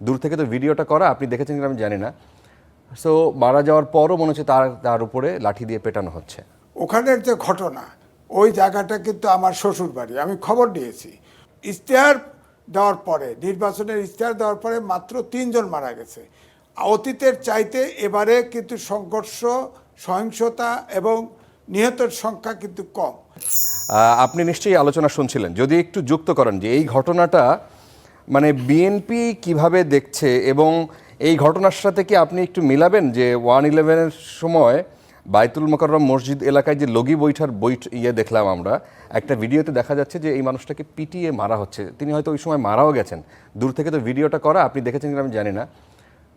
দূর থেকে তো ভিডিওটা করা, আপনি দেখেছেন কিনা আমি জানি না। সো মারা যাওয়ার পরও মনে হচ্ছে তার উপরে লাঠি দিয়ে পেটানো হচ্ছে। ওখানের যে ঘটনা, ওই জায়গাটা কিন্তু আমার শ্বশুর বাড়ি, আমি খবর নিয়েছি। ইশতেহার দেওয়ার পরে, নির্বাচনের ইশতেহার দেওয়ার পরে মাত্র 3 জন মারা গেছে। অতীতের চাইতে এবারে কিন্তু সংঘর্ষ, সহিংসতা এবং নিহতের সংখ্যা কিন্তু কম। আপনি নিশ্চয়ই আলোচনা শুনছিলেন, যদি একটু যুক্ত করেন যে এই ঘটনাটা মানে বিএনপি কিভাবে দেখছে, এবং এই ঘটনার সাথে কি আপনি একটু মিলাবেন যে 1/11-এর সময় বাইতুল মোকাররম মসজিদ এলাকায় যে লগি বৈঠার দেখলাম আমরা একটা ভিডিওতে, দেখা যাচ্ছে যে এই মানুষটাকে পিটিয়ে মারা হচ্ছে। তিনি হয়তো ওই সময় মারাও গেছেন, দূর থেকে তো ভিডিওটা করা, আপনি দেখেছেন কিনা আমি জানি না।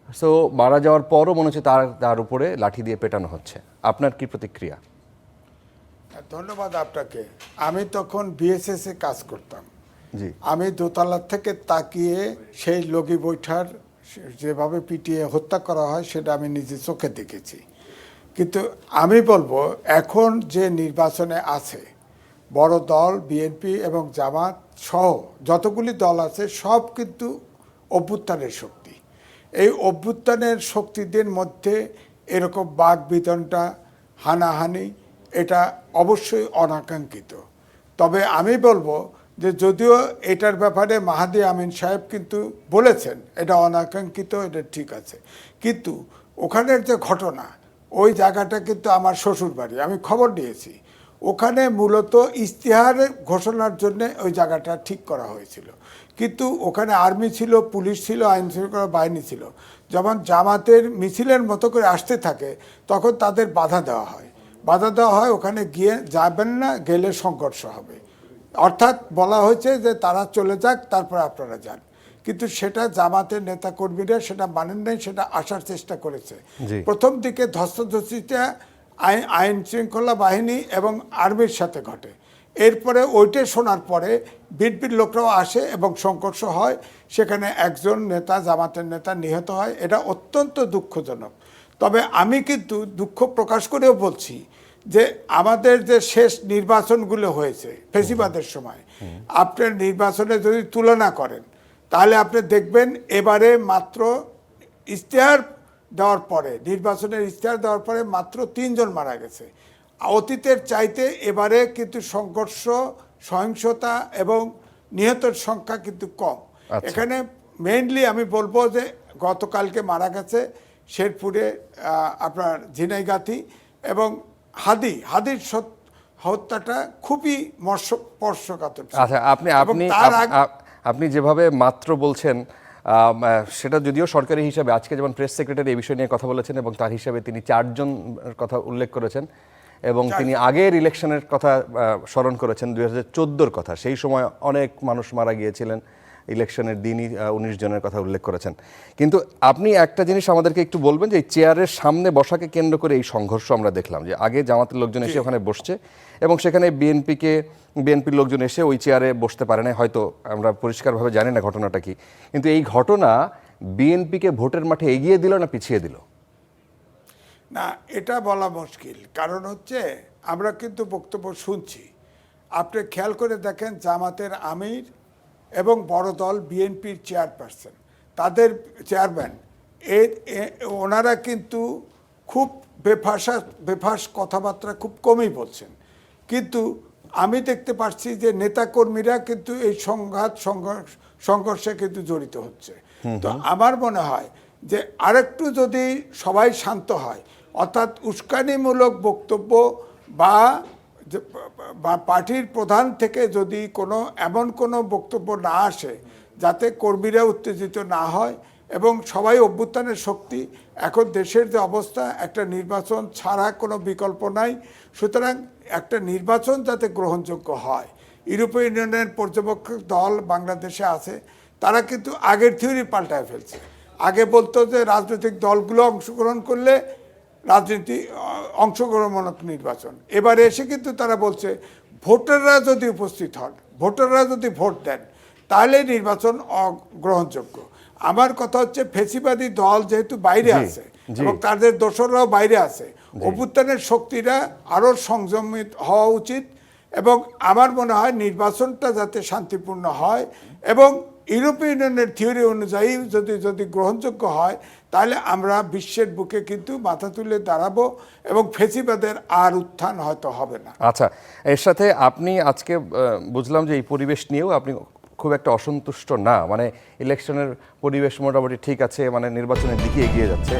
সো মারা যাওয়ার পরও মনে হচ্ছে তার উপরে লাঠি দিয়ে পেটানো হচ্ছে। আপনার কি প্রতিক্রিয়া? ধন্যবাদ আপনাকে। আমি তখন বিএসএস-এ কাজ করতাম। জি, আমি দোতলার থেকে তাকিয়ে সেই লগি বৈঠার যেভাবে পিটিয়ে হত্যা করা হয় সেটা আমি নিজে চোখে দেখেছি। কিন্তু আমি বলবো এখন যে নির্বাচনে আছে, বড় দল বিএনপি এবং জামাত সহ যতগুলি দল আছে সব কিন্তু অভ্যুত্থানের শক্তি। এই অভ্যুত্থানের শক্তিদের মধ্যে এরকম বাকবিতণ্ডা, হানাহানি, এটা অবশ্যই অনাকাঙ্ক্ষিত। তবে আমি বলবো যে যদিও এটার ব্যাপারে মাহাদি আমিন সাহেব কিন্তু বলেছেন এটা অনাকাঙ্ক্ষিত, এটা ঠিক আছে, কিন্তু ওখানের যে ঘটনা, ওই জায়গাটা কিন্তু আমার শ্বশুর বাড়ি, আমি খবর নিয়েছি। ওখানে মূলত ইশতেহার ঘোষণার জন্য ওই জায়গাটা ঠিক করা হয়েছিল, কিন্তু ওখানে আর্মি ছিল, পুলিশ ছিল, আইন শৃঙ্খলা বাহিনী ছিল। যখন জামাতের মিছিলের মতো করে আসতে থাকে তখন তাদের বাধা দেওয়া হয়, ওখানে গিয়ে যাবেন না, গেলে সংঘর্ষ হবে। অর্থাৎ বলা হয়েছে যে তারা চলে যাক, তারপর আপনারা যান। কিন্তু সেটা জামাতের নেতাকর্মীরা সেটা মানেন নাই, সেটা আসার চেষ্টা করেছে। প্রথম দিকে ধস্তাধস্তিটা আইন শৃঙ্খলা বাহিনী এবং আর্মির সাথে ঘটে। এরপরে ওইটা শোনার পরে বিএনপির লোকরাও আসে এবং সংঘর্ষ হয়, সেখানে একজন নেতা, জামাতের নেতা নিহত হয়। এটা অত্যন্ত দুঃখজনক। তবে আমি কিন্তু দুঃখ প্রকাশ করেও বলছি যে আমাদের যে শেষ নির্বাচনগুলো হয়েছে ফেসিবাদের সময়, আপনার নির্বাচনে যদি তুলনা করেন তাহলে আপনি দেখবেন এবারে মাত্র ইশতেহার দেওয়ার পরে, নির্বাচনের ইশতেহার দেওয়ার পরে মাত্র 3 জন মারা গেছে। অতীতের চাইতে এবারে কিন্তু সংঘর্ষ, সহিংসতা এবং নিহতের সংখ্যা কিন্তু কম। এখানে মেইনলি আমি বলবো যে গতকালকে মারা গেছে শেরপুরে আপনার ঝিনাইগাতি, এবং হাদির হত্যাটা খুবই স্পর্শকাতর। আচ্ছা, আপনি যেভাবে মাত্র বলছেন সেটা যদিও সরকারি হিসাবে, আজকে যেমন প্রেস সেক্রেটারি এই বিষয় নিয়ে কথা বলেছেন এবং তার হিসাবে তিনি 4 জন কথা উল্লেখ করেছেন, এবং তিনি আগের ইলেকশনের কথা স্মরণ করেছেন, 2014-র কথা। সেই সময় অনেক মানুষ মারা গিয়েছিলেন, ইলেকশনের দিনই 19 জনের কথা উল্লেখ করেছেন। কিন্তু আপনি একটা জিনিস আমাদেরকে একটু বলবেন যে এই চেয়ারের সামনে বসাকে কেন্দ্র করে এই সংঘর্ষ আমরা দেখলাম, যে আগে জামাতের লোকজন এসে ওখানে বসছে এবং সেখানে বিএনপির লোকজন এসে ওই চেয়ারে বসতে পারে না, হয়তো আমরা পরিষ্কারভাবে জানি না ঘটনাটা কি। কিন্তু এই ঘটনা বিএনপিকে ভোটের মাঠে এগিয়ে দিল না পিছিয়ে দিল? না, এটা বলা মুশকিল। কারণ হচ্ছে আমরা কিন্তু বক্তব্য শুনছি, আপনি খেয়াল করে দেখেন জামাতের আমির এবং বড় দল বিএনপির চেয়ারপারসন, তাদের চেয়ারম্যান, ওনারা কিন্তু খুব বেফাস কথাবার্তা খুব কমই বলছেন। কিন্তু আমি দেখতে পাচ্ছি যে নেতাকর্মীরা কিন্তু এই সংঘর্ষে কিন্তু জড়িত হচ্ছে। তো আমার মনে হয় যে আরেকটু যদি সবাই শান্ত হয়, অর্থাৎ উস্কানিমূলক বক্তব্য বা পার্টির প্রধান থেকে যদি এমন কোনো বক্তব্য না আসে যাতে কর্মীরা উত্তেজিত না হয়, এবং সবাই অভ্যুত্থানের শক্তি, এখন দেশের যে অবস্থা, একটা নির্বাচন ছাড়া কোনো বিকল্প নাই। সুতরাং একটা নির্বাচন যাতে গ্রহণযোগ্য হয়, ইউরোপীয় ইউনিয়নের পর্যবেক্ষক দল বাংলাদেশে আছে, তারা কিন্তু আগের থিওরি পাল্টায় ফেলছে। আগে বলতো যে রাজনৈতিক দলগুলো অংশগ্রহণ করলে অংশগ্রহণমূলক নির্বাচন। এবারে এসে কিন্তু তারা বলছে ভোটাররা যদি উপস্থিত হন, ভোটাররা যদি ভোট দেন, তাহলে নির্বাচন গ্রহণযোগ্য। আমার কথা হচ্ছে ফেসিবাদী দল যেহেতু বাইরে আছে এবং তাদের দোসররাও বাইরে আছে, অভ্যুত্থানের শক্তিরা আরও সংযমিত হওয়া উচিত, এবং আমার মনে হয় নির্বাচনটা যাতে শান্তিপূর্ণ হয় এবং ইউরোপীয় ইউনিয়নের থিওরি অনুযায়ী যদি গ্রহণযোগ্য হয়, তাহলে আমরা বিশ্বের বুকে কিন্তু মাথা তুলে দাঁড়াবো এবং ফেসিবাদের আর উত্থান হয়তো হবে না। আচ্ছা, এর সাথে আপনি আজকে বুঝলাম যে এই পরিবেশ নিয়েও আপনি খুব একটা অসন্তুষ্ট না, মানে ইলেকশনের পরিবেশ মোটামুটি ঠিক আছে, মানে নির্বাচনের দিকে এগিয়ে যাচ্ছে।